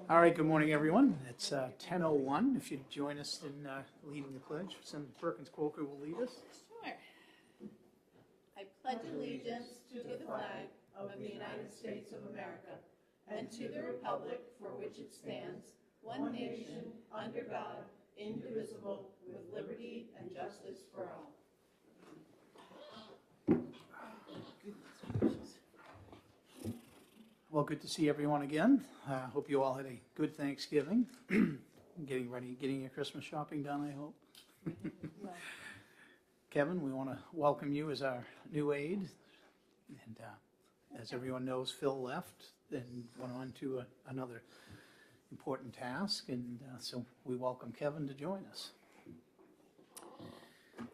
All right, good morning, everyone. It's 10:01. If you'd join us in leading the pledge, Senator Perkins Coker will lead us. Sure. I pledge allegiance to the flag of the United States of America and to the republic for which it stands, one nation, under God, indivisible, with liberty and justice for all. Well, good to see everyone again. Hope you all had a good Thanksgiving. Getting your Christmas shopping done, I hope. Kevin, we want to welcome you as our new aide. And as everyone knows, Phil left and went on to another important task. And so we welcome Kevin to join us.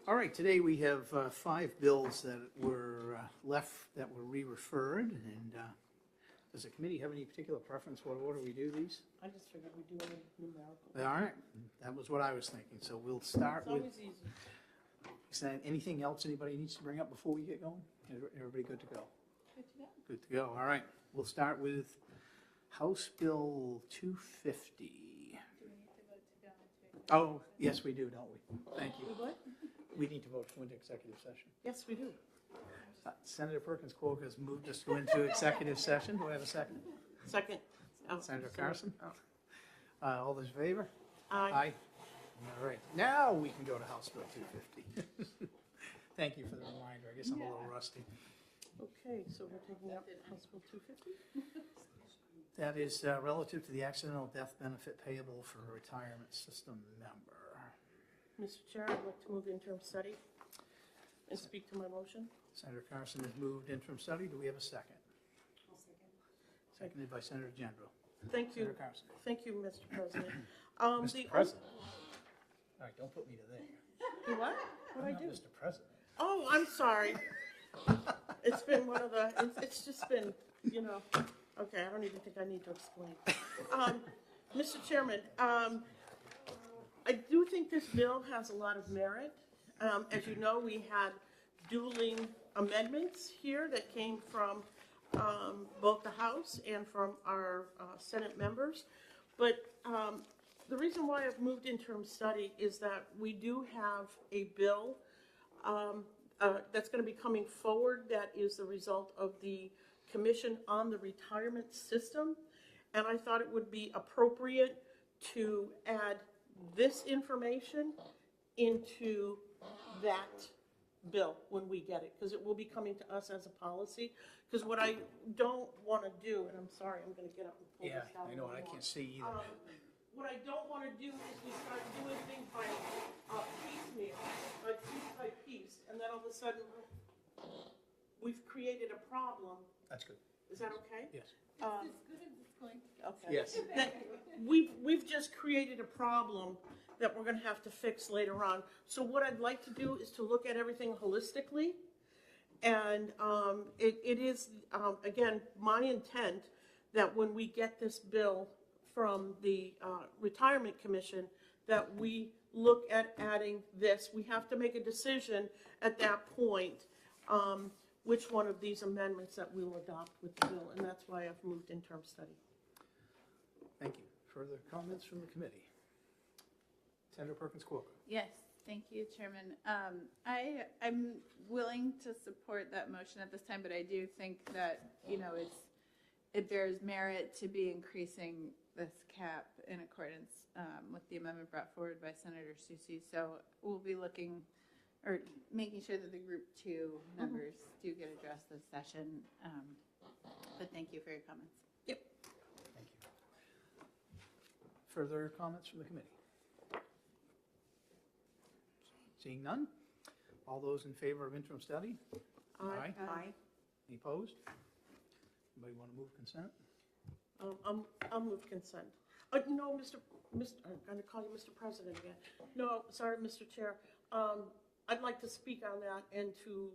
All right, today we have 5 bills that were re-referred. And does the committee have any particular preference what order we do these? I just figured we'd do it numerical. All right, that was what I was thinking. So we'll start It's with. always easy. Is there anything else anybody needs to bring up before we get going? Everybody good to go? Good to go. Good to go. All right. We'll start with House Bill 250. Do we need to vote to go into? Oh, yes, we do, don't we? Thank you. We what? We need to vote to go into executive session. Yes, we do. Senator Perkins Coker has moved us to go into executive session. Do I have a second? Second. Oh, Senator Carson? All those in favor? Aye. All right. Now we can go to House Bill 250. Thank you for the reminder. I guess I'm a little rusty. Okay, so we're taking up House Bill 250. That is relative to the accidental death benefit payable for a retirement system member. Mr. Chair, I'd like to move interim study and speak to my motion. Senator Carson has moved interim study. Do we have a second? I'll second. Seconded by Senator Gendro. Thank you. Senator Carson. Thank you, Mr. President. Mr. President. All right, don't put me to there. Do what? What I'm I not do? Mr. President. Oh, I'm sorry. It's been one of the, it's just been, okay, I don't even think I need to explain. Mr. Chairman, I do think this bill has a lot of merit. As you know, we had dueling amendments here that came from both the House and from our Senate members. But the reason why I've moved interim study is that we do have a bill that's going to be coming forward that is the result of the Commission on the Retirement System. And I thought it would be appropriate to add this information into that bill when we get it, because it will be coming to us as a policy. Because what I don't want to do, and I'm sorry, I'm going to get up and pull Yeah, this down. I know, and I can't see either. What I don't want to do is we start doing things by piecemeal, like piece by piece, and then all of a sudden, we've created a problem. That's good. Is that okay? Yes. Is this good at this point? Okay. Yes. That we've just created a problem that we're going to have to fix later on. So what I'd like to do is to look at everything holistically, and it is again my intent that when we get this bill from the Retirement Commission, that we look at adding this. We have to make a decision at that point which one of these amendments that we will adopt with the bill, and that's why I've moved interim study. Thank you. Further comments from the committee? Senator Perkins Coker. Yes, thank you, Chairman. I'm willing to support that motion at this time, but I do think that, it bears merit to be increasing this cap in accordance with the amendment brought forward by Senator Susi. So we'll be looking or making sure that the Group 2 members do get addressed this session. But thank you for your comments. Yep. Thank you. Further comments from the committee? Seeing none? All those in favor of interim study? Aye. Aye. Any opposed? Anybody want to move consent? I'll move consent. No, I'm going to call you Mr. President again. No, sorry, Mr. Chair. I'd like to speak on that and to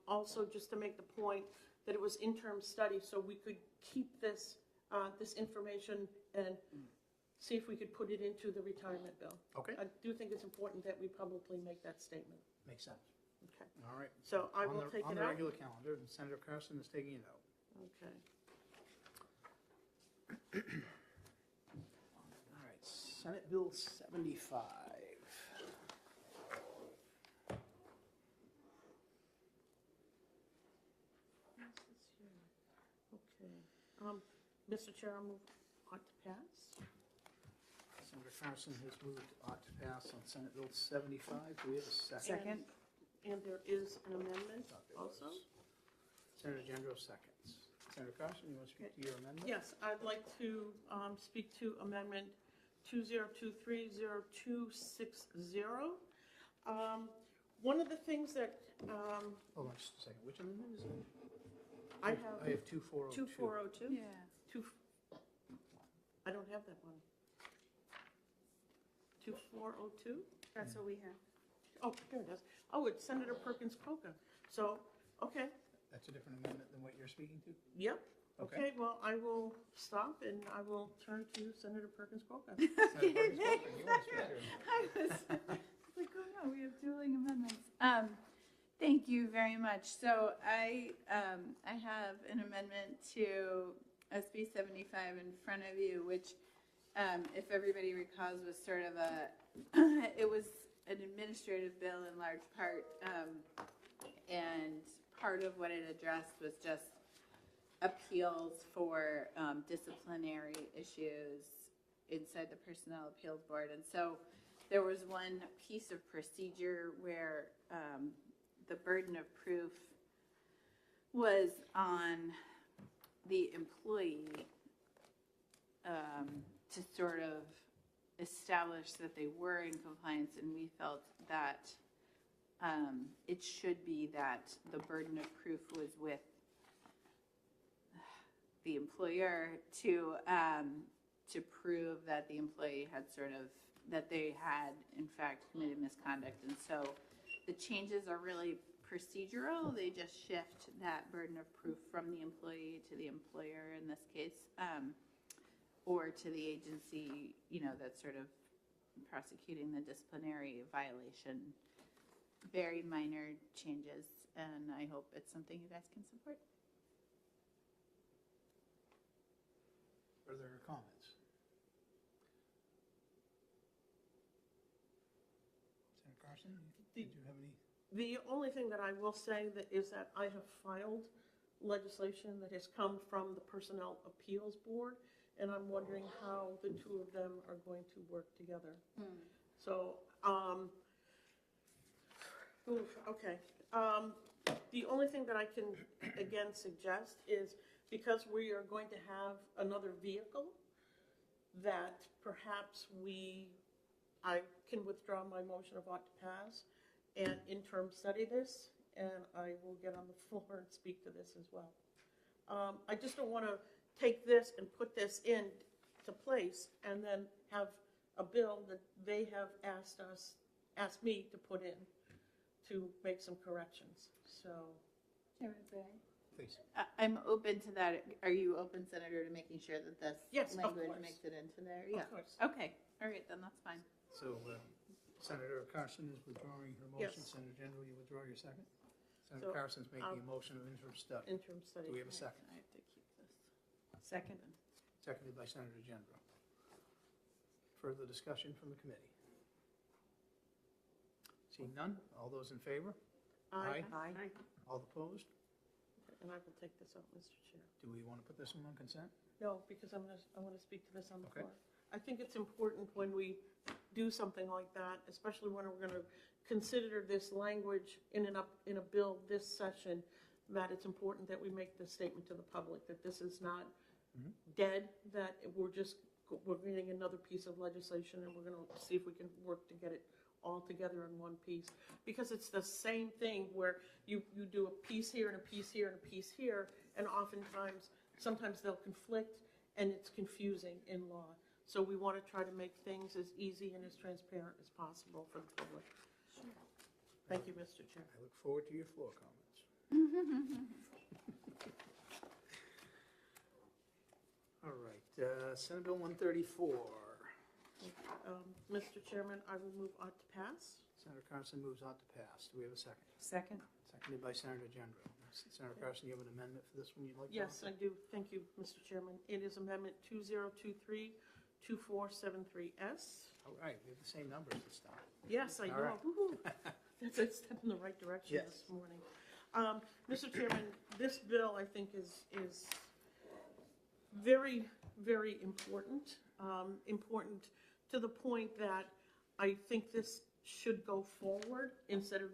also just to make the point that it was interim study, so we could keep this this information and see if we could put it into the retirement bill. Okay. I do think it's important that we publicly make that statement. Makes sense. Okay. All right. So I will take on it the out. regular calendar, and Senator Carson is taking it out. Okay. Senate Bill 75. Okay. Mr. Chair, I'll move ought to pass. Senator Carson has moved ought to pass on Senate Bill 75. Do we have a second? Second. And there is an amendment Thought there also. was. Senator Gendro seconds. Senator Carson, you want to speak to your amendment? Yes, I'd like to speak to Amendment 2023-0260. One of the things that Hold on just a second. Which amendment is it? I I have, have 2402. 2402? Yeah. I don't have that one. 2402? That's what we have. Oh, here it is. Oh, it's Senator Perkins Coca. So, okay, That's a different amendment than what you're speaking to? yep. Okay, well, I will stop and I will turn to Senator Perkins Coca. Senator Perkins Coker, you want to speak to your I was like, oh no, we have dueling amendments. Thank you very much. So I have an amendment to SB 75 in front of you, which, if everybody recalls, was sort of it was an administrative bill in large part, and part of what it addressed was just appeals for disciplinary issues inside the Personnel Appeals Board. And so there was one piece of procedure where the burden of proof was on the employee to sort of establish that they were in compliance, and we felt that it should be that the burden of proof was with the employer to prove that the employee had that they had in fact committed misconduct. And so the changes are really procedural. They just shift that burden of proof from the employee to the employer in this case, or to the agency, that's sort of prosecuting the disciplinary violation. Very minor changes, and I hope it's something you guys can support. Further comments? Senator Carson, did you have any? The only thing that I will say is that I have filed legislation that has come from the Personnel Appeals Board, and I'm wondering how the two of them are going to work together. So, okay. The only thing that I can, again, suggest is, because we are going to have another vehicle, that perhaps I can withdraw my motion of ought to pass and interim study this, and I will get on the floor and speak to this as well. I just don't want to take this and put this into place and then have a bill that they have asked me to put in to make some corrections. So, Chairman Barry? Please. I'm open to that. Are you open, Senator, to making sure that this Yes, of language course. makes it into there? of Yeah. course. Okay. All right, then that's fine. So Senator Carson is withdrawing her motion. Yes. Senator Gendro, you withdraw your second? So, Senator Carson's making a motion of interim study. Interim study. Do we have a second? I have to keep this. Second. Seconded by Senator Gendro. Further discussion from the committee? Seeing none, all those in favor? Aye. Aye. All opposed? And I will take this out, Mr. Chair. Do we want to put this one on consent? No, because I want to speak to this on the Okay. floor. I think it's important when we do something like that, especially when we're going to consider this language in a bill this session, that it's important that we make the statement to the public that this is not dead, that we're getting another piece of legislation, and we're going to see if we can work to get it all together in one piece. Because it's the same thing where you do a piece here and a piece here and a piece here, and sometimes they'll conflict, and it's confusing in law. So we want to try to make things as easy and as transparent as possible for the public. Thank you, Mr. Chair. I look forward to your floor comments. All right, Senate Bill 134. Mr. Chairman, I will move ought to pass. Senator Carson moves ought to pass. Do we have a second? Second. Seconded by Senator Gendro. Senator Carson, you have an amendment for this one you'd like to Yes, offer? I do. Thank you, Mr. Chairman. It is Amendment 2473S. All right, we have the same numbers this time. Yes, I All know. right. Woo-hoo. That's a step in the right direction Yes. this morning. Mr. Chairman, this bill, I think, is very, very important. Important to the point that I think this should go forward instead of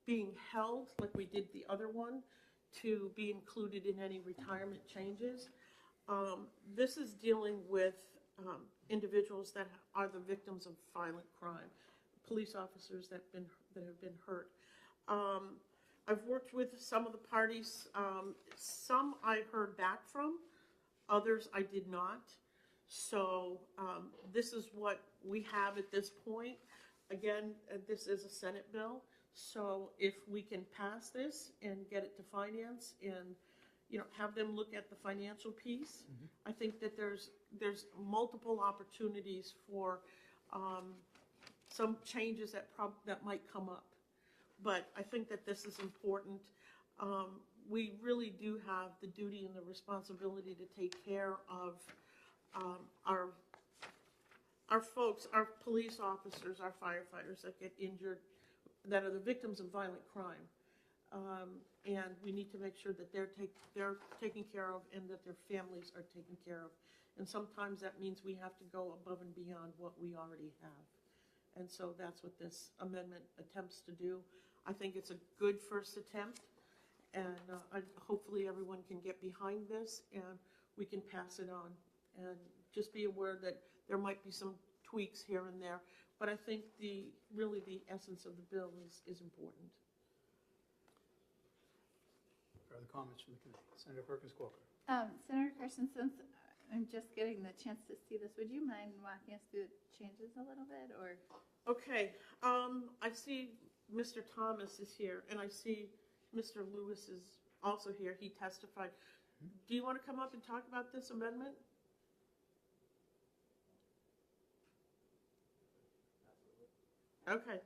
being held like we did the other one to be included in any retirement changes. This is dealing with individuals that are the victims of violent crime, police officers that have been hurt. I've worked with some of the parties. Some I heard back from, others I did not. So this is what we have at this point. Again, this is a Senate bill. So if we can pass this and get it to finance and, you know, have them look at the financial piece, I think that there's multiple opportunities for some changes that might come up. But I think that this is important. We really do have the duty and the responsibility to take care of our folks, our police officers, our firefighters that get injured, that are the victims of violent crime. And we need to make sure that they're taken care of and that their families are taken care of. And sometimes that means we have to go above and beyond what we already have. And so that's what this amendment attempts to do. I think it's a good first attempt, and hopefully everyone can get behind this and we can pass it on. And just be aware that there might be some tweaks here and there, but I think really the essence of the bill is important. Further comments from the committee? Senator Perkins Coker. Senator Carson, since I'm just getting the chance to see this, would you mind walking us through the changes a little bit, or? Okay, I see Mr. Thomas is here, and I see Mr. Lewis is also here. He testified. Do you want to come up and talk about this amendment? Okay.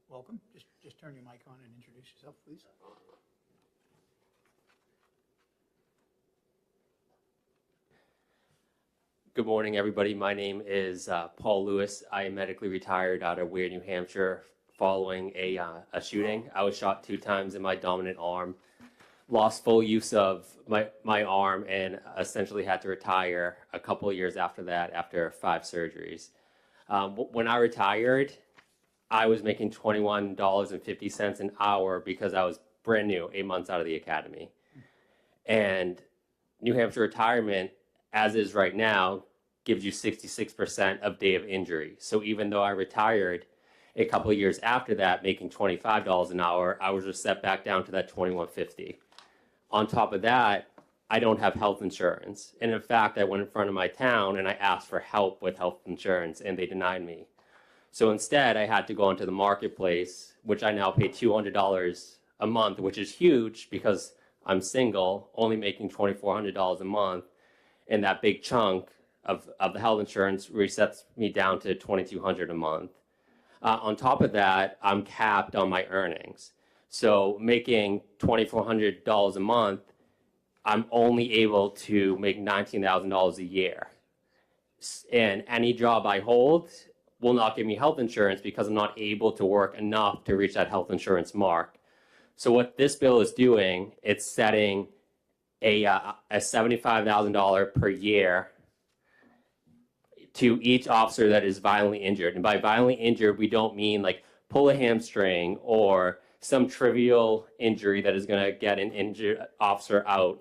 Welcome. Just turn your mic on and introduce yourself, please. Good morning, everybody. My name is Paul Lewis. I am medically retired out of Weir, New Hampshire, following a shooting. I was shot 2 times in my dominant arm, lost full use of my arm, and essentially had to retire a couple of years after that, after 5 surgeries. When I retired, I was making $21.50 an hour because I was brand new, 8 months out of the academy. And New Hampshire retirement, as is right now, gives you 66% of day of injury. So even though I retired a couple of years after that, making $25 an hour, I was just set back down to that $21.50. On top of that, I don't have health insurance. And in fact, I went in front of my town and I asked for help with health insurance and they denied me. So instead, I had to go into the marketplace, which I now pay $200 a month, which is huge because I'm single, only making $2,400 a month. And that big chunk of the health insurance resets me down to $2,200 a month. On top of that, I'm capped on my earnings. So making $2,400 a month, I'm only able to make $19,000 a year. And any job I hold will not give me health insurance because I'm not able to work enough to reach that health insurance mark. So what this bill is doing, it's setting a $75,000 per year to each officer that is violently injured. And by violently injured, we don't mean like pull a hamstring or some trivial injury that is going to get an injured officer out.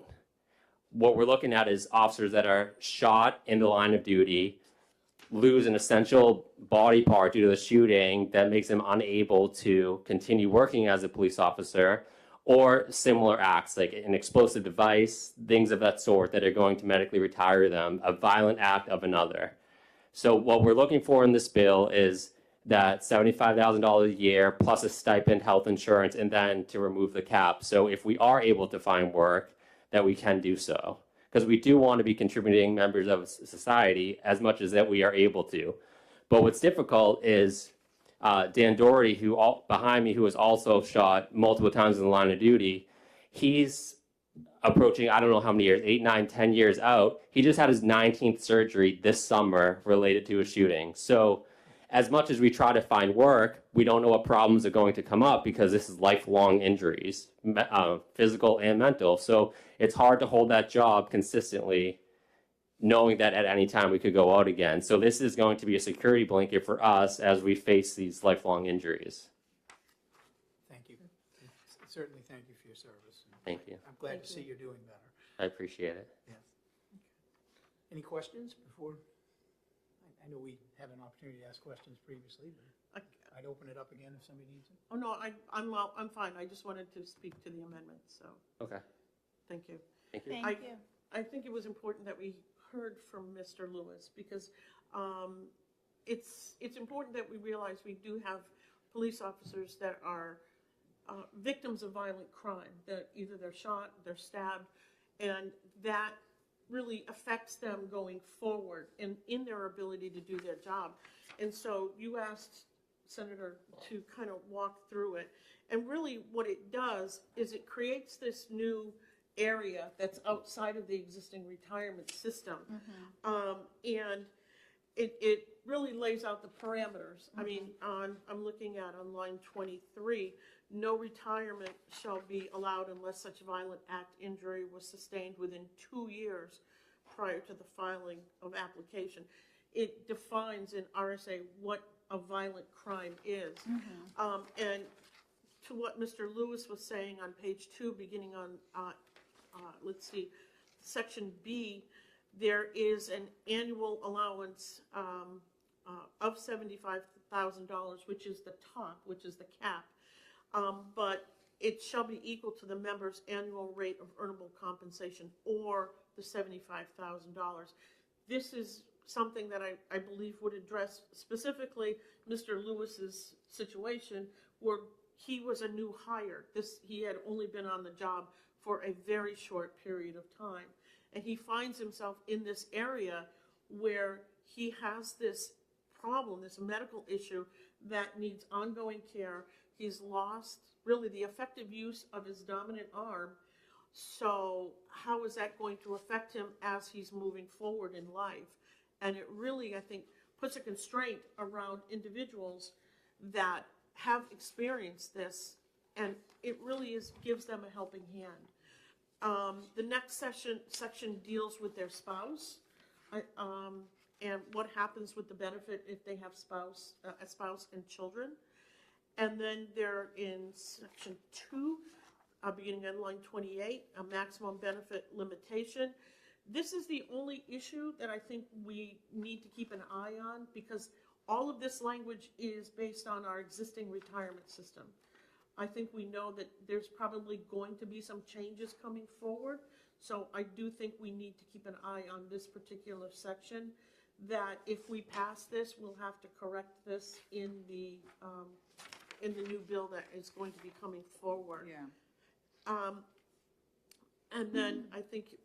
What we're looking at is officers that are shot in the line of duty, lose an essential body part due to the shooting that makes them unable to continue working as a police officer, or similar acts like an explosive device, things of that sort that are going to medically retire them, a violent act of another. So what we're looking for in this bill is that $75,000 a year plus a stipend, health insurance, and then to remove the cap. So if we are able to find work, that we can do so. Because we do want to be contributing members of society as much as that we are able to. But what's difficult is Dan Doherty, behind me, who was also shot multiple times in the line of duty, he's approaching, I don't know how many years, 8, 9, 10 years out. He just had his 19th surgery this summer related to a shooting. So as much as we try to find work, we don't know what problems are going to come up because this is lifelong injuries, physical and mental. So it's hard to hold that job consistently, knowing that at any time we could go out again. So this is going to be a security blanket for us as we face these lifelong injuries. Thank you. Certainly thank you for your service. Thank you. I'm glad to Thank you. see you're doing better. I appreciate it. Yes. Any questions before? I know we had an opportunity to ask questions previously, but I'd open it up again if somebody needs it. Oh, no, I'm fine. I just wanted to speak to the amendment, so, Okay. thank you. Thank you. Thank you. I think it was important that we heard from Mr. Lewis, because it's important that we realize we do have police officers that are victims of violent crime, that either they're shot, they're stabbed, and that really affects them going forward and in their ability to do their job. And so you asked, Senator, to kind of walk through it. And really what it does is it creates this new area that's outside of the existing retirement system. And it really lays out the parameters. I mean, I'm looking at on line 23, no retirement shall be allowed unless such violent act injury was sustained within 2 years prior to the filing of application. It defines in RSA what a violent crime is. And to what Mr. Lewis was saying on page 2, beginning on, let's see, section B, there is an annual allowance of $75,000, which is the top, which is the cap. But it shall be equal to the member's annual rate of earnable compensation or the $75,000. This is something that I believe would address specifically Mr. Lewis's situation, where he was a new hire. He had only been on the job for a very short period of time. And he finds himself in this area where he has this problem, this medical issue that needs ongoing care. He's lost really the effective use of his dominant arm. So how is that going to affect him as he's moving forward in life? And it really, I think, puts a constraint around individuals that have experienced this, and it really gives them a helping hand. The next section deals with their spouse, and what happens with the benefit if they have a spouse and children. And then they're in section 2, beginning on line 28, a maximum benefit limitation. This is the only issue that I think we need to keep an eye on, because all of this language is based on our existing retirement system. I think we know that there's probably going to be some changes coming forward, so I do think we need to keep an eye on this particular section, that if we pass this, we'll have to correct this in the new bill that is going to be coming forward. Yeah. And then I think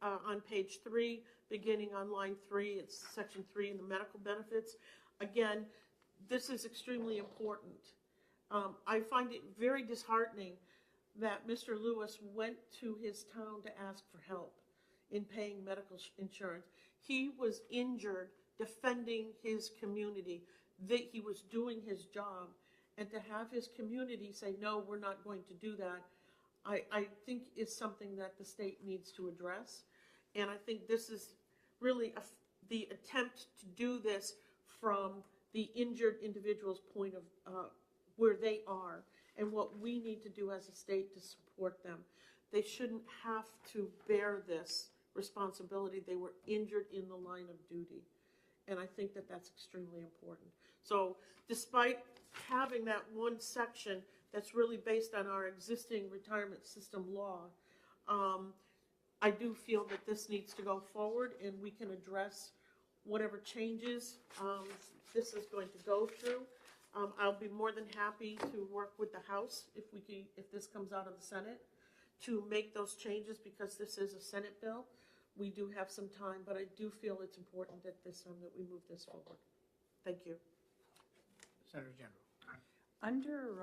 on page 3, beginning on line 3, it's section 3 in the medical benefits. Again, this is extremely important. I find it very disheartening that Mr. Lewis went to his town to ask for help in paying medical insurance. He was injured defending his community, that he was doing his job, and to have his community say, no, we're not going to do that, I think is something that the state needs to address. And I think this is really the attempt to do this from the injured individual's point of where they are and what we need to do as a state to support them. They shouldn't have to bear this responsibility. They were injured in the line of duty. And I think that that's extremely important. So despite having that one section that's really based on our existing retirement system law, I do feel that this needs to go forward, and we can address whatever changes this is going to go through. I'll be more than happy to work with the House if this comes out of the Senate, to make those changes, because this is a Senate bill. We do have some time, but I do feel it's important at this time that we move this forward. Thank you. Senator General. Under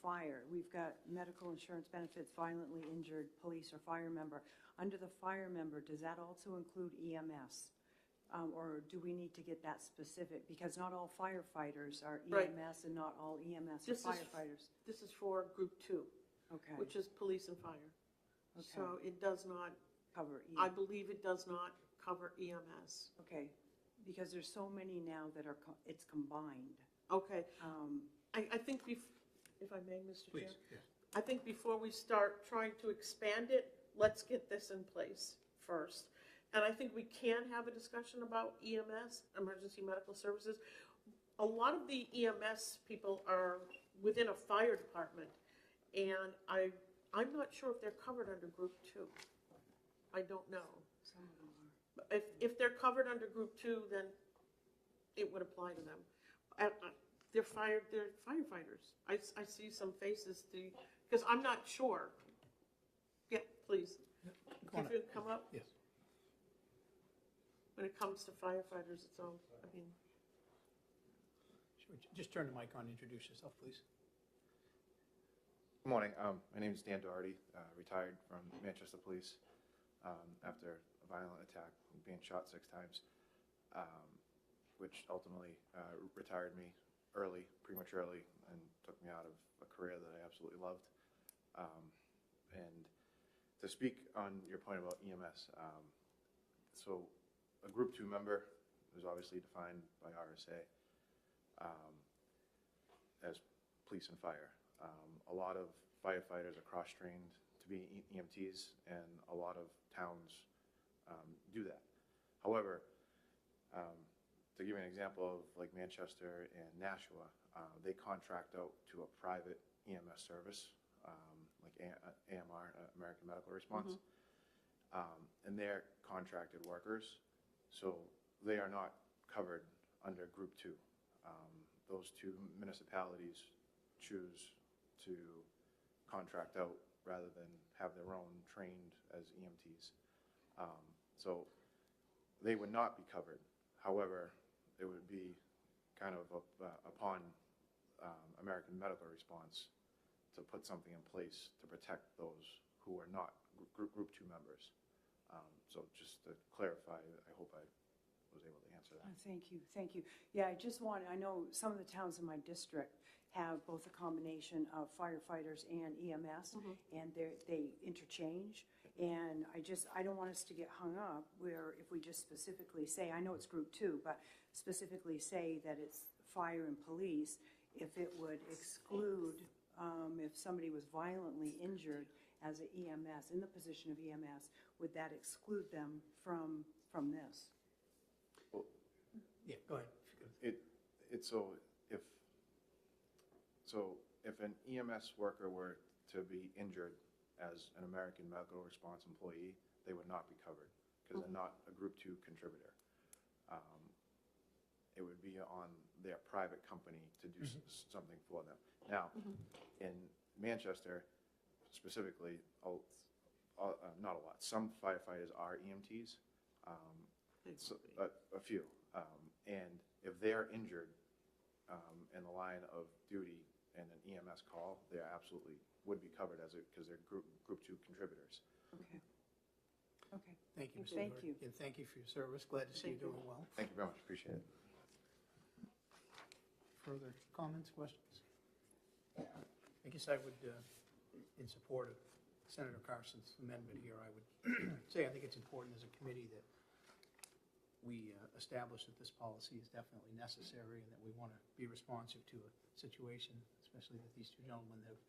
fire, we've got medical insurance benefits, violently injured police or fire member. Under the fire member, does that also include EMS? Or do we need to get that specific? Because not all firefighters are Right. EMS and not all EMS are This is- firefighters. This is for group 2, Okay, which is police and fire. Okay. So it does not, cover I EMS. believe it does not cover EMS. Okay, because there's so many now that are, it's combined. Okay, Um, I think if I may, Mr. Chair? Please, yes. I think before we start trying to expand it, let's get this in place first. And I think we can have a discussion about EMS, emergency medical services. A lot of the EMS people are within a fire department, and I'm not sure if they're covered under Group 2. I don't know. some of them are. If they're covered under Group 2, then it would apply to them. They're firefighters. I see some faces, because I'm not sure. Yeah, please. Come on If you come up, Yes. when it comes to firefighters, it's all, I mean, Sure. Just turn the mic on, introduce yourself, please. Good morning. My name is Dan Doherty, retired from Manchester Police after a violent attack, being shot 6 times, which ultimately retired me early, prematurely, and took me out of a career that I absolutely loved. And to speak on your point about EMS, so a Group 2 member is obviously defined by RSA as police and fire. A lot of firefighters are cross-trained to be EMTs, and a lot of towns do that. However, to give you an example of like Manchester and Nashua, they contract out to a private EMS service, like AMR, American Medical Response, and they're contracted workers, so they are not covered under Group 2. Those 2 municipalities choose to contract out rather than have their own trained as EMTs. So they would not be covered. However, it would be kind of upon American Medical Response to put something in place to protect those who are not Group 2 members. So just to clarify, I hope I was able to answer that. Thank you, thank you. Yeah, I know some of the towns in my district have both a combination of firefighters and EMS, and they interchange. And I don't want us to get hung up where if we just specifically say, I know it's Group 2, but specifically say that it's fire and police, if it would exclude, if somebody was violently injured as an EMS, in the position of EMS, would that exclude them from this? Yeah, go ahead. If an EMS worker were to be injured as an American Medical Response employee, they would not be covered because they're not a Group 2 contributor. It would be on their private company to do something for them. Now, in Manchester specifically, not a lot. Some firefighters are EMTs, a few. And if they're injured in the line of duty in an EMS call, they absolutely would be covered because they're Group 2 contributors. Okay. Okay. Thank you, Mr. Thank Doherty. you. And thank you for your service. Glad to see you doing well. Thank you very much. Appreciate it. Further comments, questions? I guess I would, in support of Senator Carson's amendment here, I would say I think it's important as a committee that we establish that this policy is definitely necessary and that we want to be responsive to a situation, especially that these 2 gentlemen have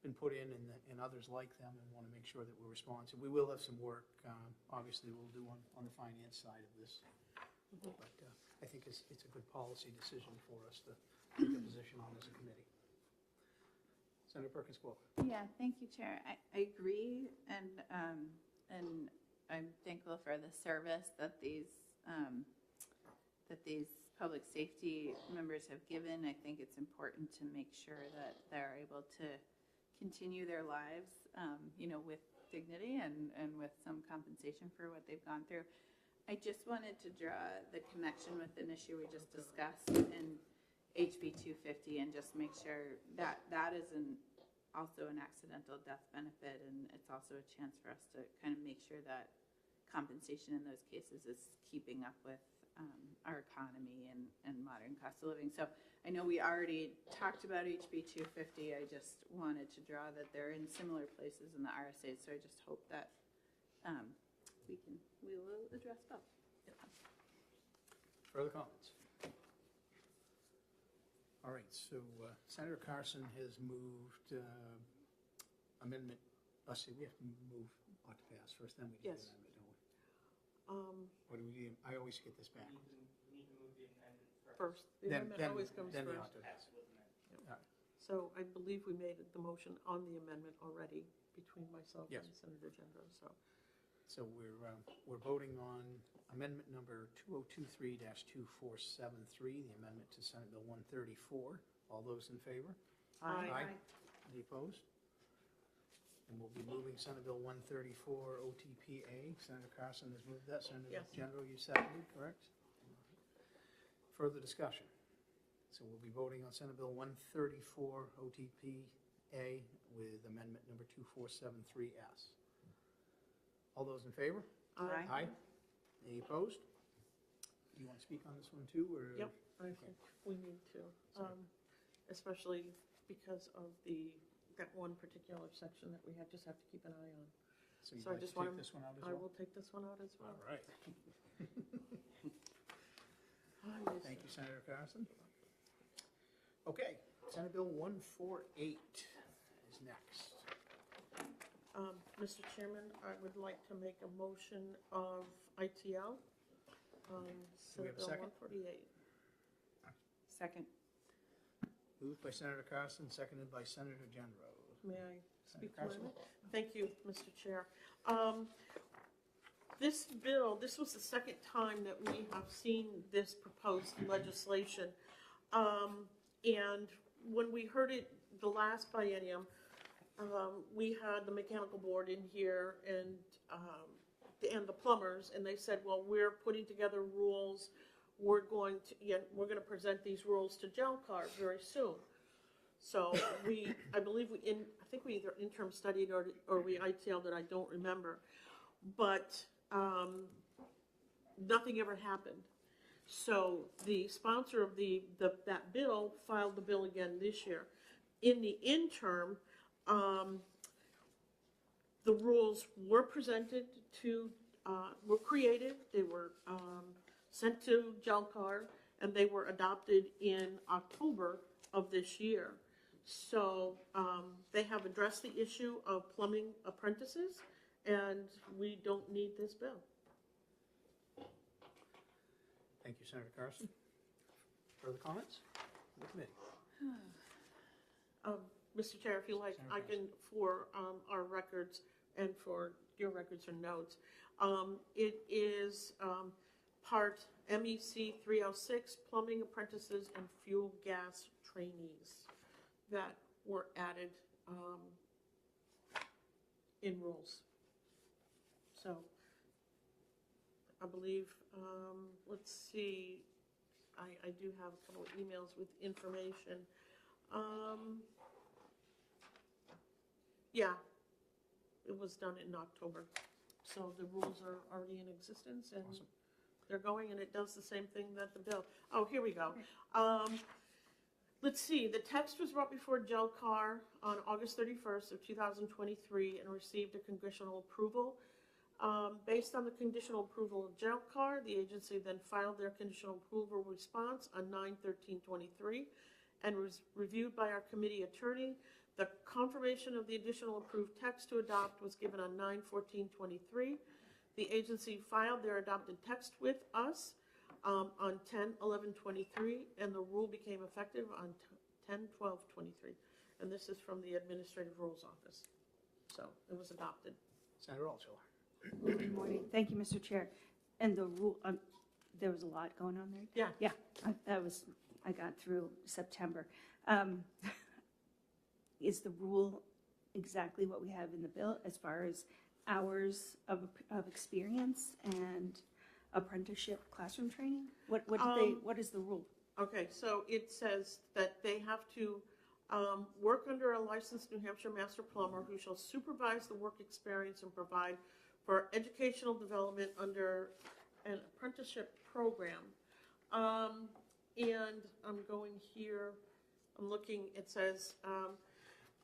been put in and others like them, and want to make sure that we're responsive. We will have some work, obviously, we'll do on the finance side of this. But I think it's a good policy decision for us to take a position on as a committee. Senator Perkins-Coie. Yeah, thank you, Chair. I agree, and I'm thankful for the service that these public safety members have given. I think it's important to make sure that they're able to continue their lives, with dignity and with some compensation for what they've gone through. I just wanted to draw the connection with an issue we just discussed, and a HB 250 and just make sure that that isn't also an accidental death benefit, and it's also a chance for us to kind of make sure that compensation in those cases is keeping up with our economy and modern cost of living. So I know we already talked about HB 250. I just wanted to draw that they're in similar places in the RSA. So I just hope that we will address both. Further comments? All right, so Senator Carson has moved amendment, let's see, we have to move ought to pass first, then we do the Yes. amendment, don't we? What do we do? I always get this back. First, the Then- amendment then- always comes then the first. ought to pass. So I believe we made the motion on the amendment already between myself Yes. and Senator Gendro, so. So we're voting on amendment number 2023-2473, the amendment to Senate Bill 134. All those in favor? Aye. Any opposed? And we'll be moving Senate Bill 134 OTPA. Senator Carson has moved that. Senator Yes. Gendro, you seconded, correct? Further discussion. So we'll be voting on Senate Bill 134 OTPA with amendment number 2473S. All those in favor? Aye. Aye. Any opposed? Do you want to speak on this one too, or? Yep, I think we need to, especially because of that one particular section that we just have to keep an eye on. So you'd So I like to just want take to- this one out as I well? will take this one out as well. All right. Thank you, Senator Carson. Okay, Senate Bill 148 is next. Mr. Chairman, I would like to make a motion of ITL, Senate a Bill second? 148. Second. Moved by Senator Carson, seconded by Senator Gendro. May I speak a Carson? minute? Thank you, Mr. Chair. This bill, this was the second time that we have seen this proposed legislation. And when we heard it the last biennium, we had the mechanical board in here and the plumbers, and they said, well, we're putting together rules. We're going to present these rules to GELCAR very soon. So I believe I think we either interim studied or we ITL'd it, I don't remember. But nothing ever happened. So the sponsor of that bill filed the bill again this year. In the interim, the rules were presented were created, they were sent to GELCAR, and they were adopted in October of this year. So they have addressed the issue of plumbing apprentices, and we don't need this bill. Thank you, Senator Carson. Further comments? from the committee. Mr. Chair, if you like, I can, for our records and for your records and notes, it is part MEC 306, plumbing apprentices and fuel gas trainees that were added in rules. So I believe, let's see, I do have a couple of emails with information. Yeah, it was done in October. So the rules are already in existence and Awesome. they're going, and it does the same thing that the bill. Oh, here we go. Let's see, the text was brought before GELCAR on August 31st of 2023 and received a conditional approval. Based on the conditional approval of GELCAR, the agency then filed their conditional approval response on 9/13/23 and was reviewed by our committee attorney. The confirmation of the additional approved text to adopt was given on 9/14/23. The agency filed their adopted text with us on 10/11/23, and the rule became effective on 10/12/23. And this is from the Administrative Rules Office. So it was adopted. Senator Altshuler. Good morning. Thank you, Mr. Chair. And the rule, there was a lot going on there. Yeah. Yeah, I got through September. Is the rule exactly what we have in the bill as far as hours of experience and apprenticeship classroom training? What is the rule? Okay, so it says that they have to work under a licensed New Hampshire master plumber who shall supervise the work experience and provide for educational development under an apprenticeship program. And I'm going here, I'm looking, it says,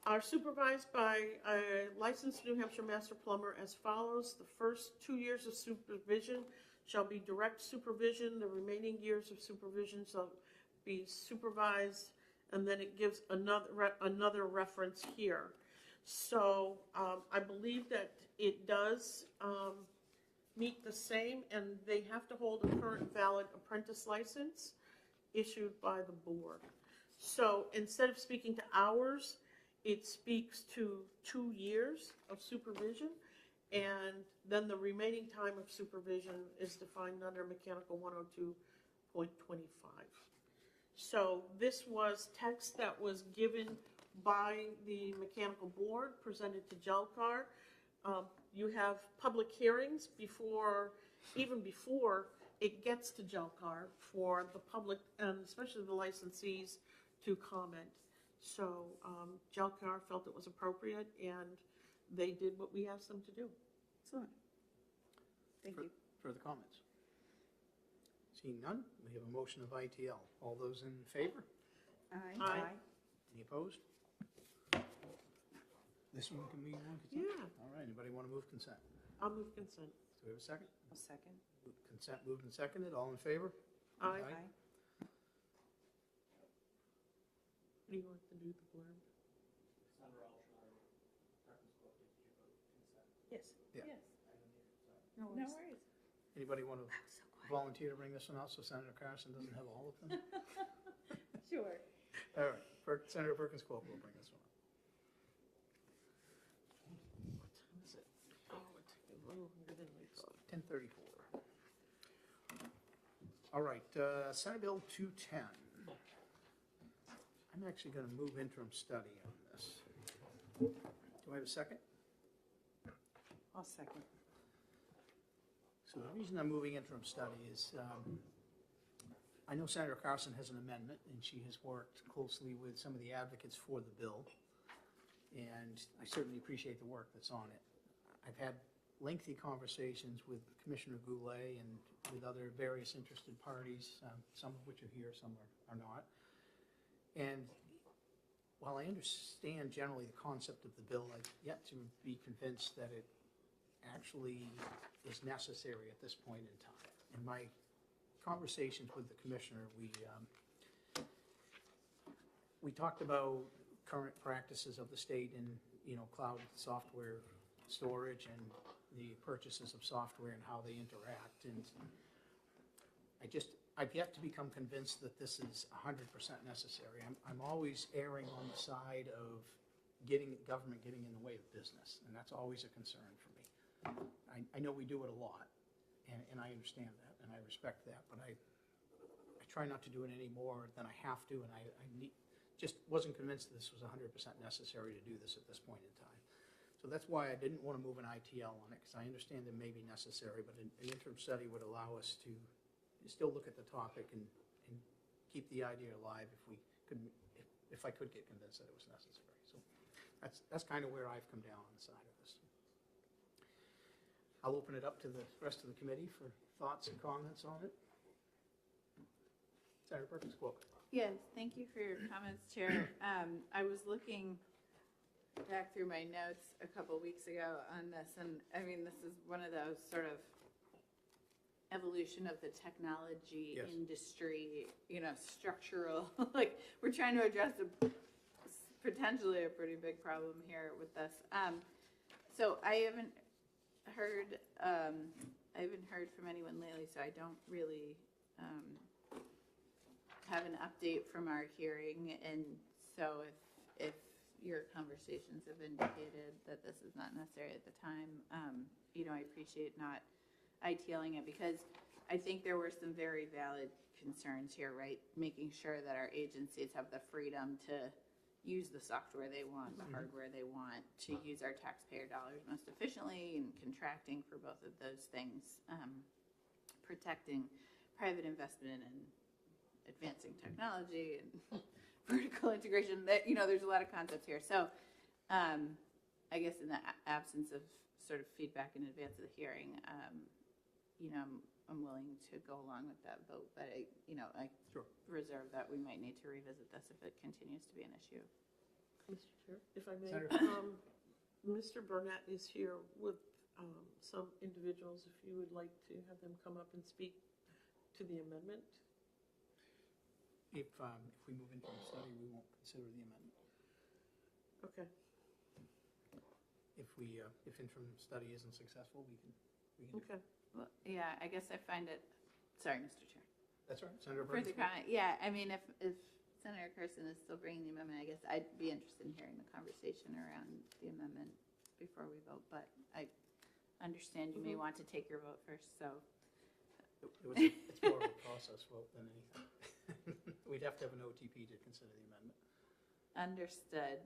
are supervised by a licensed New Hampshire master plumber as follows. The first 2 years of supervision shall be direct supervision. The remaining years of supervision shall be supervised. And then it gives another reference here. So I believe that it does meet the same, and they have to hold a current valid apprentice license issued by the board. So instead of speaking to hours, it speaks to 2 years of supervision, and then the remaining time of supervision is defined under Mechanical 102.25. So this was text that was given by the mechanical board, presented to Gelcar. You have public hearings even before it gets to Gelcar for the public and especially the licensees to comment. So Gelcar felt it was appropriate, and they did what we asked them to do. Excellent. Thank you. Further comments? Seeing none, we have a motion of ITL. All those in favor? Aye. Aye. Any opposed? This one can be on consent? Yeah, All right, anybody want to move consent? I'll move consent. Do we have a second? A second. Consent moved and seconded, all in favor? Aye. Aye. Do you want to do the blurb? Yes. Yeah. Yes, No no worries. worries. Anybody want to That was so quiet. volunteer to bring this one out so Senator Carson doesn't have all of them? Sure. All right, Senator Perkins Cook will bring this one up. What time is it? Oh, it's a little longer than we thought. 10:34. All right, Senate Bill 210. I'm actually going to move interim study on this. Do I have a second? I'll second. So the reason I'm moving interim study is I know Senator Carson has an amendment, and she has worked closely with some of the advocates for the bill, and I certainly appreciate the work that's on it. I've had lengthy conversations with Commissioner Goulet and with other various interested parties, some of which are here, some are not. And while I understand generally the concept of the bill, I've yet to be convinced that it actually is necessary at this point in time. In my conversations with the commissioner, we talked about current practices of the state in, cloud software storage and the purchases of software and how they interact. And I've yet to become convinced that this is 100% necessary. I'm always erring on the side of government getting in the way of business, and that's always a concern for me. I know we do it a lot, and I understand that, and I respect that, but I try not to do it any more than I have to, and I just wasn't convinced that this was 100% necessary to do this at this point in time. So that's why I didn't want to move an ITL on it, because I understand it may be necessary, but an interim study would allow us to still look at the topic and keep the idea alive if I could get convinced that it was necessary. So that's kind of where I've come down on the side of this. I'll open it up to the rest of the committee for thoughts and comments on it. Senator Perkins Cook. Yes, thank you for your comments, Chair. I was looking back through my notes a couple weeks ago on this, and I mean, this is one of those sort of evolution of the technology Yes. industry, structural, like, we're trying to address potentially a pretty big problem here with this. So I haven't heard from anyone lately, so I don't really have an update from our hearing, and so if your conversations have indicated that this is not necessary at the time, I appreciate not ITLing it, because I think there were some very valid concerns here, right? Making sure that our agencies have the freedom to use the software they want, the hardware they want, to use our taxpayer dollars most efficiently, and contracting for both of those things, protecting private investment and advancing technology and vertical integration, that, there's a lot of concepts here. So I guess in the absence of sort of feedback in advance of the hearing, I'm willing to go along with that vote, but I Sure. reserve that we might need to revisit this if it continues to be an issue. Mr. Chair, if I may, Senator. Mr. Burnett is here with some individuals, if you would like to have them come up and speak to the amendment. If we move into the study, we won't consider the amendment. Okay. If interim study isn't successful, we can do Okay. Well, yeah, I guess I find it, sorry, Mr. Chair. That's right, Senator Further Burns. comment, yeah, I mean, if Senator Carson is still bringing the amendment, I guess I'd be interested in hearing the conversation around the amendment before we vote, but I understand you may want to take your vote first, so. It's more of a process vote than anything. We'd have to have an OTP to consider the amendment. Understood.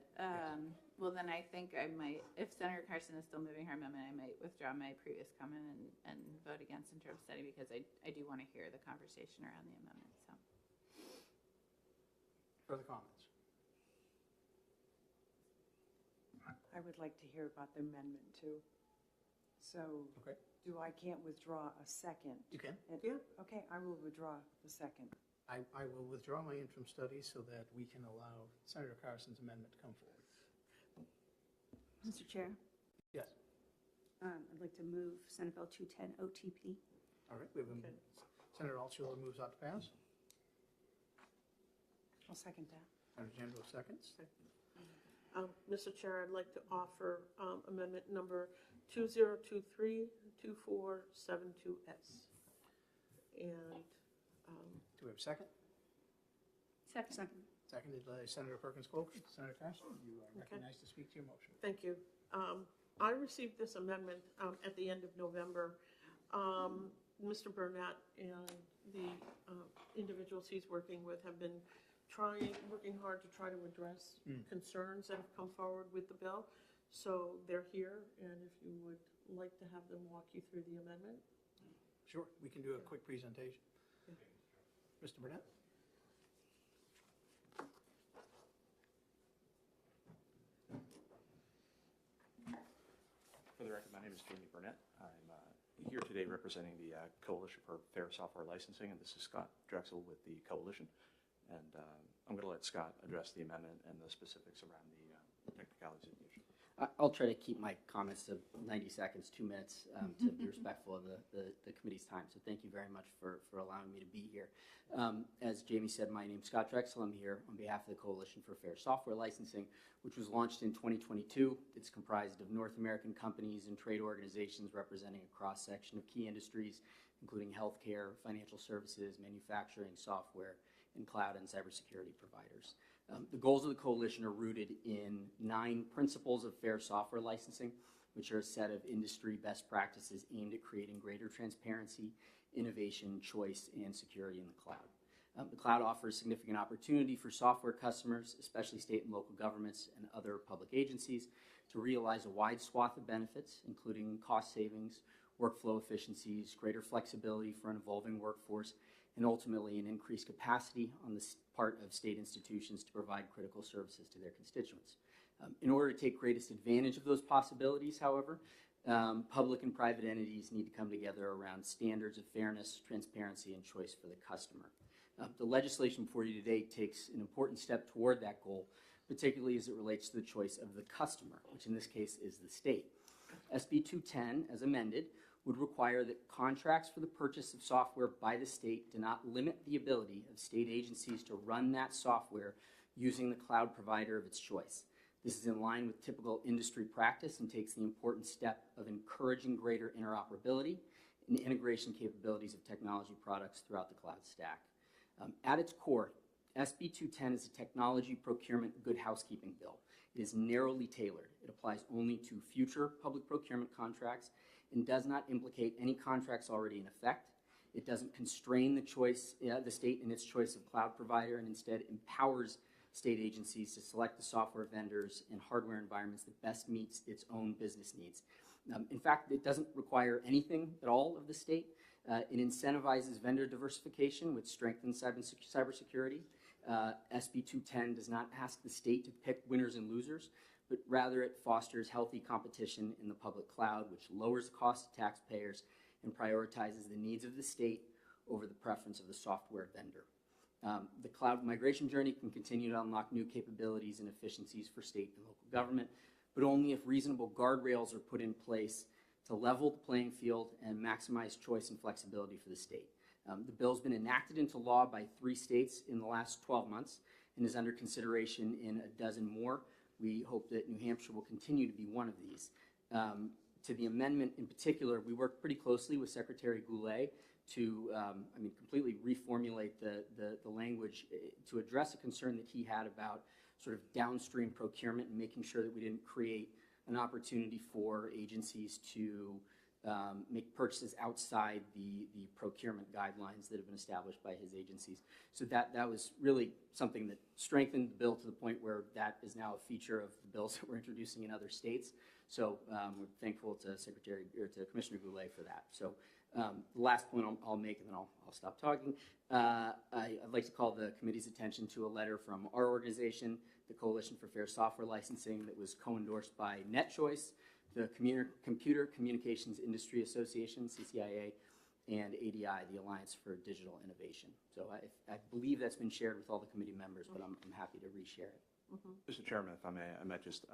Well, then I think I might, if Senator Carson is still moving her amendment, I might withdraw my previous comment and vote against interim study because I do want to hear the conversation around the amendment, so. Further comments? I would like to hear about the amendment too. So Okay. I can't withdraw a second? You can. Yeah. Okay, I will withdraw the second. I will withdraw my interim study so that we can allow Senator Carson's amendment to come forward. Mr. Chair, Yes. I'd like to move Senate Bill 210 OTP. All right, we have Okay. Senator Altshuler moves out to pass. I'll second that. Senator Jandro seconds. Mr. Chair, I'd like to offer amendment number 2023-2472S. And Do we have a second? Second. Seconded by Senator Perkins Coker. Senator Carson, you are recognized to speak to your motion. thank you. I received this amendment at the end of November. Mr. Burnett and the individuals he's working with have been working hard to try to address concerns that have come forward with the bill. So they're here, and if you would like to have them walk you through the amendment. Sure, we can do a quick presentation. Mr. Burnett? For the record, my name is Jamie Burnett. I'm here today representing the Coalition for Fair Software Licensing, and this is Scott Drexel with the Coalition. And I'm going to let Scott address the amendment and the specifics around the technicalities of the issue. I'll try to keep my comments to 90 seconds, 2 minutes, to be respectful of the committee's time. So thank you very much for allowing me to be here. As Jamie said, my name's Scott Drexel. I'm here on behalf of the Coalition for Fair Software Licensing, which was launched in 2022. It's comprised of North American companies and trade organizations representing a cross-section of key industries, including healthcare, financial services, manufacturing, software, and cloud and cybersecurity providers. The goals of the coalition are rooted in 9 principles of fair software licensing, which are a set of industry best practices aimed at creating greater transparency, innovation, choice, and security in the cloud. The cloud offers significant opportunity for software customers, especially state and local governments and other public agencies, to realize a wide swath of benefits, including cost savings, workflow efficiencies, greater flexibility for an evolving workforce, and ultimately an increased capacity on the part of state institutions to provide critical services to their constituents. In order to take greatest advantage of those possibilities, however, public and private entities need to come together around standards of fairness, transparency, and choice for the customer. The legislation before you today takes an important step toward that goal, particularly as it relates to the choice of the customer, which in this case is the state. SB 210, as amended, would require that contracts for the purchase of software by the state do not limit the ability of state agencies to run that software using the cloud provider of its choice. This is in line with typical industry practice and takes the important step of encouraging greater interoperability and integration capabilities of technology products throughout the cloud stack. At its core, SB 210 is a technology procurement good housekeeping bill. It is narrowly tailored. It applies only to future public procurement contracts and does not implicate any contracts already in effect. It doesn't constrain the state in its choice of cloud provider, and instead empowers state agencies to select the software vendors and hardware environments that best meets its own business needs. In fact, it doesn't require anything at all of the state. It incentivizes vendor diversification with strengthened cybersecurity. SB 210 does not ask the state to pick winners and losers, but rather it fosters healthy competition in the public cloud, which lowers the cost to taxpayers and prioritizes the needs of the state over the preference of the software vendor. The cloud migration journey can continue to unlock new capabilities and efficiencies for state and local government, but only if reasonable guardrails are put in place to level the playing field and maximize choice and flexibility for the state. The bill's been enacted into law by 3 states in the last 12 months and is under consideration in a dozen more. We hope that New Hampshire will continue to be one of these. To the amendment in particular, we worked pretty closely with Secretary Goulet to completely reformulate the language to address a concern that he had about sort of downstream procurement and making sure that we didn't create an opportunity for agencies to make purchases outside the procurement guidelines that have been established by his agencies. So that was really something that strengthened the bill to the point where that is now a feature of the bills that we're introducing in other states. So we're thankful to Commissioner Goulet for that. So the last point I'll make, and then I'll stop talking. I'd like to call the committee's attention to a letter from our organization, the Coalition for Fair Software Licensing, that was co-endorsed by NetChoice, the Computer Communications Industry Association, CCIA, and ADI, the Alliance for Digital Innovation. So I believe that's been shared with all the committee members, but I'm happy to reshare it. Mr. Chairman, if I may, I might just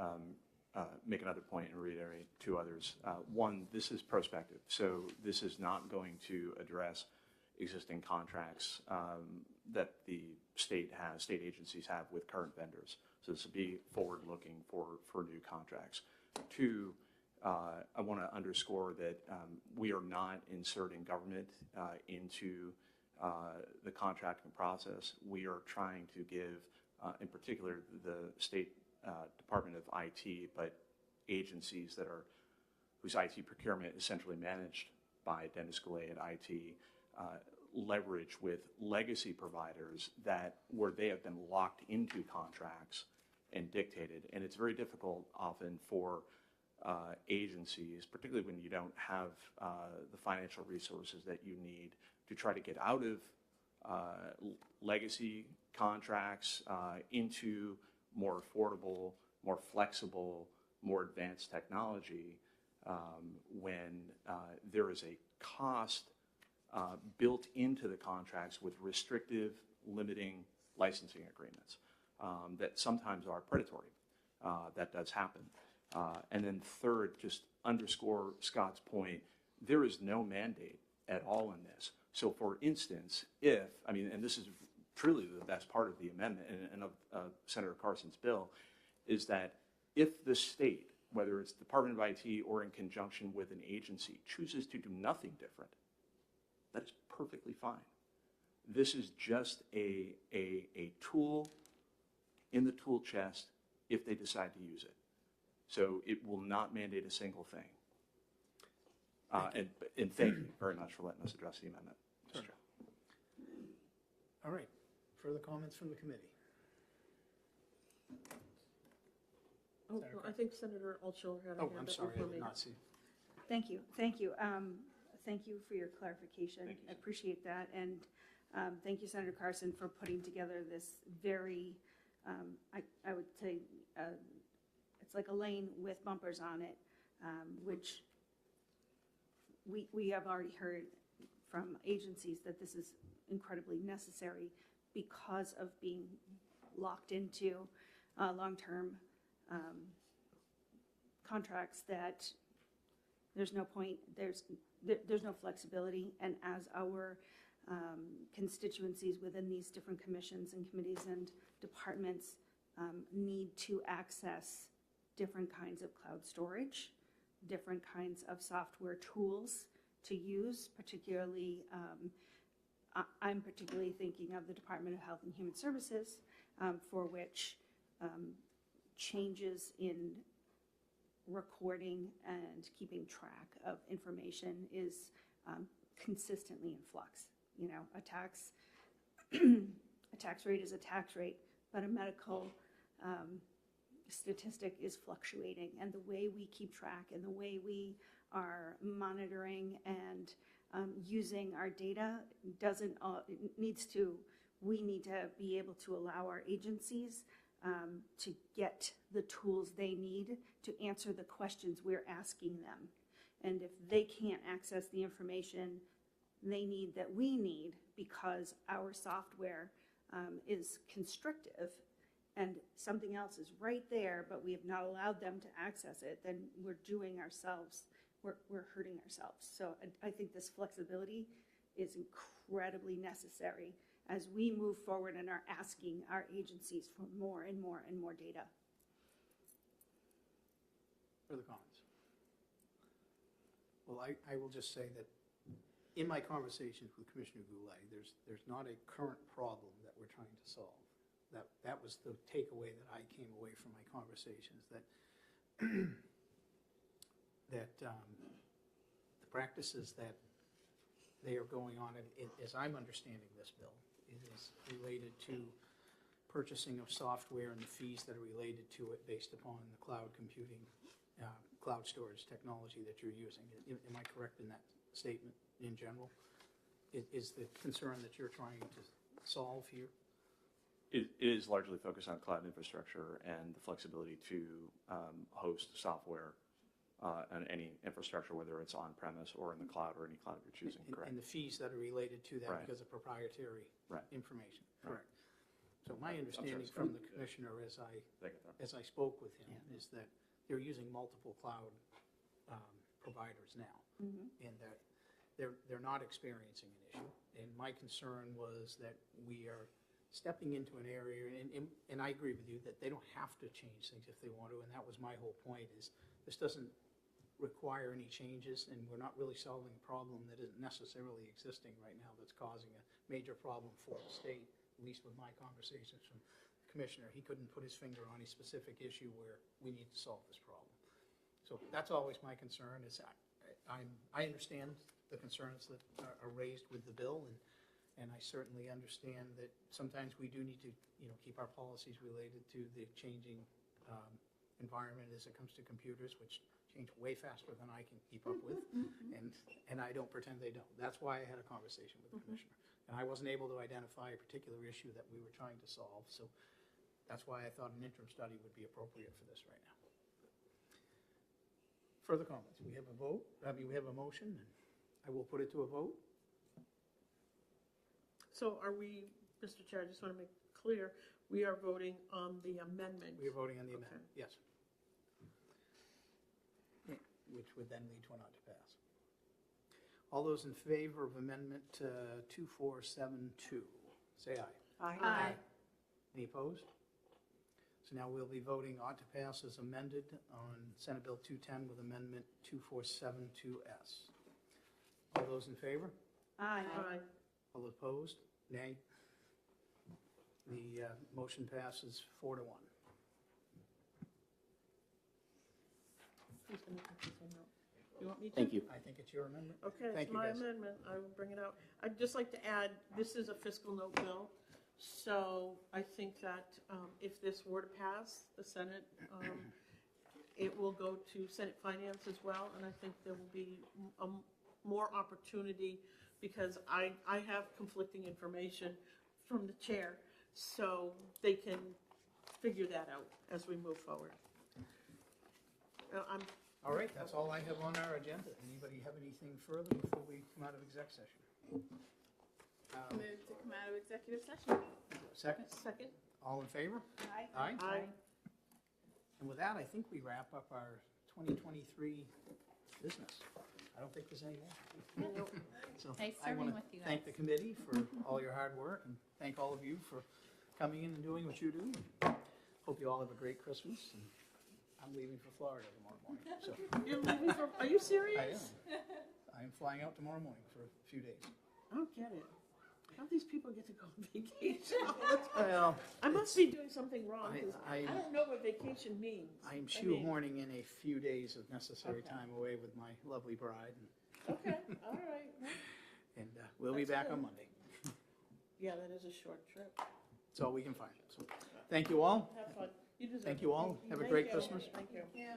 make another point and reiterate 2 others. One, this is prospective, so this is not going to address existing contracts that the state agencies have with current vendors. So this will be forward-looking for new contracts. 2, I want to underscore that we are not inserting government into the contracting process. We are trying to give, in particular, the state Department of IT, but agencies whose IT procurement is centrally managed by Dennis Goulet at IT, leverage with legacy providers where they have been locked into contracts and dictated. And it's very difficult often for agencies, particularly when you don't have the financial resources that you need to try to get out of legacy contracts into more affordable, more flexible, more advanced technology when there is a cost built into the contracts with restrictive, limiting licensing agreements that sometimes are predatory. That does happen. And then 3rd, just underscore Scott's point, there is no mandate at all in this. So for instance, and this is truly the best part of the amendment and of Senator Carson's bill, is that if the state, whether it's Department of IT or in conjunction with an agency, chooses to do nothing different, that is perfectly fine. This is just a tool in the tool chest if they decide to use it. So it will not mandate a single thing. And thank you very much for letting us address the amendment. Sure. All right. Further comments from the committee? Oh, no, I think Senator Altshuler had a hand Oh, I'm up sorry, I before did me. not see. Thank you, thank you. Thank you for your clarification. Thank you, I appreciate that. And thank you, Senator Carson, for putting together this very, I would say, it's like a lane with bumpers on it, which we have already heard from agencies that this is incredibly necessary because of being locked into long-term contracts that there's no point, there's no flexibility. And as our constituencies within these different commissions and committees and departments need to access different kinds of cloud storage, different kinds of software tools to use, particularly, I'm particularly thinking of the Department of Health and Human Services, for which changes in recording and keeping track of information is consistently in flux. You know, a tax rate is a tax rate, but a medical statistic is fluctuating, and the way we keep track and the way we are monitoring and using our data doesn't, we need to be able to allow our agencies to get the tools they need to answer the questions we're asking them. And if they can't access the information they need that we need because our software is constrictive and something else is right there, but we have not allowed them to access it, then we're doing ourselves, we're hurting ourselves. So I think this flexibility is incredibly necessary as we move forward and are asking our agencies for more and more and more data. Further comments? Well, I will just say that in my conversations with Commissioner Goulet, there's not a current problem that we're trying to solve. That was the takeaway that I came away from my conversations, that the practices that they are going on, as I'm understanding this bill, it is related to purchasing of software and the fees that are related to it based upon the cloud computing, cloud storage technology that you're using. Am I correct in that statement in general? Is the concern that you're trying to solve here? It is largely focused on cloud infrastructure and the flexibility to host software on any infrastructure, whether it's on-premise or in the cloud or any cloud you're choosing, correct? And the fees that are related to that Right. because of proprietary Right. information, Right. correct. So my I'm understanding sorry. from the commissioner They get that. as I spoke with him is that they're using multiple cloud providers now, and that they're not experiencing an issue. And my concern was that we are stepping into an area, and I agree with you, that they don't have to change things if they want to, and that was my whole point, is this doesn't require any changes, and we're not really solving a problem that isn't necessarily existing right now that's causing a major problem for the state, at least with my conversations from the commissioner. He couldn't put his finger on a specific issue where we need to solve this problem. So that's always my concern, is I understand the concerns that are raised with the bill, and I certainly understand that sometimes we do need to, keep our policies related to the changing environment as it comes to computers, which change way faster than I can keep up with, and I don't pretend they don't. That's why I had a conversation with the commissioner. And I wasn't able to identify a particular issue that we were trying to solve, so that's why I thought an interim study would be appropriate for this right now. Further comments? We have a vote, we have a motion, and I will put it to a vote. So are we, Mr. Chair, I just want to make clear, we are voting on the amendment. We are voting on the Okay. amendment, yes. Yeah, which would then lead to an ought to pass. All those in favor of amendment 2472, say aye. Aye. Any opposed? So now we'll be voting ought to pass as amended on Senate Bill 210 with amendment 2472S. All those in favor? Aye. Aye. All opposed? Nay. The motion passes 4-1. Who's going to take this one out? You want me to? Thank you. I think it's your amendment. Okay, Thank it's you, my guys. amendment. I will bring it out. I'd just like to add, this is a fiscal note bill. So I think that if this were to pass the Senate, it will go to Senate Finance as well. And I think there will be more opportunity because I have conflicting information from the chair. So they can figure that out as we move forward. I'm All right, that's all I have on our agenda. Anybody have anything further before we come out of exec session? Move to come out of executive session. Second? second. All in favor? Aye. Aye? Aye. And with that, I think we wrap up our 2023 business. I don't think there's any more. So Nice I serving wanna with you thank the committee for all your hard work, and thank all of you for coming in and doing what you do. Hope you all have a great Christmas, and I'm leaving for Florida tomorrow morning, so You're leaving for, are you serious? I am. I'm flying out tomorrow morning for a few days. I don't get it. How do these people get to go on vacation? Well, I must be doing something wrong, 'cause I I don't know what vacation means. I'm I mean- shoehorning in a few days of necessary Okay. time away with my lovely bride, Okay, all right. and we'll be That's back good. on Monday. Yeah, that is a short trip. That's all we can find. So, thank you all. Have fun. You deserve it. Thank you all. Have a Thank great you. Christmas. Thank you. Yeah.